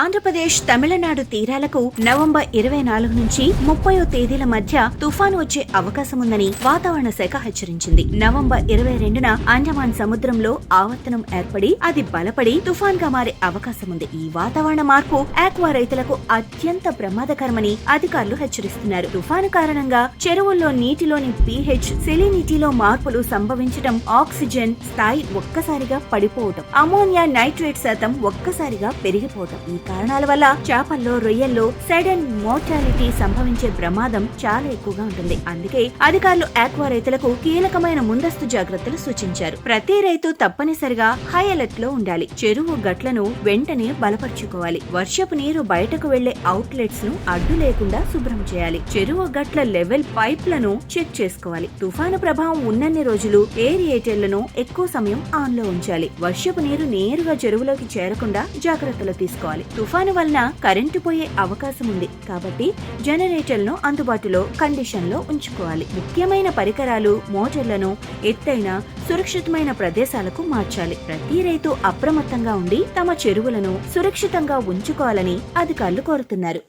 Andhra Pradesh Tamil Nadu తీరాలకు November 24 నుంచి 30వ తేదీల మధ్య తుఫాను వచ్చే అవకాశముందని వాతావరణ శాఖ హెచ్చరించింది. నవంబర్ 22న అండమాన్ సముద్రంలో ఆవర్తనం ఏర్పడి అది బలపడి తుఫాన్ గా మారే అవకాశముంది. ఈ వాతావరణ మార్పు ఆక్వా రైతులకు అత్యంత ప్రమాదకరమని అధికారులు హెచ్చరిస్తున్నారు. తుఫాను కారణంగా చెరువుల్లో నీటిలోని pH, సెలినిటీలో మార్పులు సంభవించడం, ఆక్సిజన్ స్థాయి ఒక్కసారిగా పడిపోవటం, అమోనియా నైట్రేట్ శాతం ఒక్కసారిగా పెరిగిపోవటం, ఈ కారణాల వల్ల చేపల్లో, రొయ్యల్లో సడన్ మోర్టాలిటీ సంభవించే ప్రమాదం చాలా ఎక్కువగా ఉంటుంది. అందుకే అధికారులు ఆక్వా రైతులకు కీలకమైన ముందస్తు జాగ్రత్తలు సూచించారు. ప్రతి రైతు తప్పనిసరిగా హై అలర్ట్ లో ఉండాలి. చెరువు గట్లను వెంటనే బలపరుచుకోవాలి. వర్షపు నీరు బయటకు వెళ్లే అవుట్లెట్స్ ను అడ్డు లేకుండా శుభ్రం చేయాలి. చెరువు గట్ల లెవెల్ పైప్లను చెక్ చేసుకోవాలి. తుఫాను ప్రభావం ఉన్నన్ని రోజులు ఏరియేటర్లను ఎక్కువ సమయం ఆన్ లో ఉంచాలి. వర్షపు నీరు నేరుగా చెరువులోకి చేరకుండా జాగ్రత్తలు తీసుకోవాలి. తుఫాను వలన కరెంటు పోయే అవకాశం ఉంది కాబట్టి జనరేటర్లను అందుబాటులో కండిషన్ లో ఉంచుకోవాలి. ముఖ్యమైన పరికరాలు, మోటార్లను ఎత్తైన సురక్షితమైన ప్రదేశాలకు మార్చాలి. ప్రతి రైతు అప్రమత్తంగా ఉండి తమ చెరువులను సురక్షితంగా ఉంచుకోవాలని అధికారులు కోరుతున్నారు.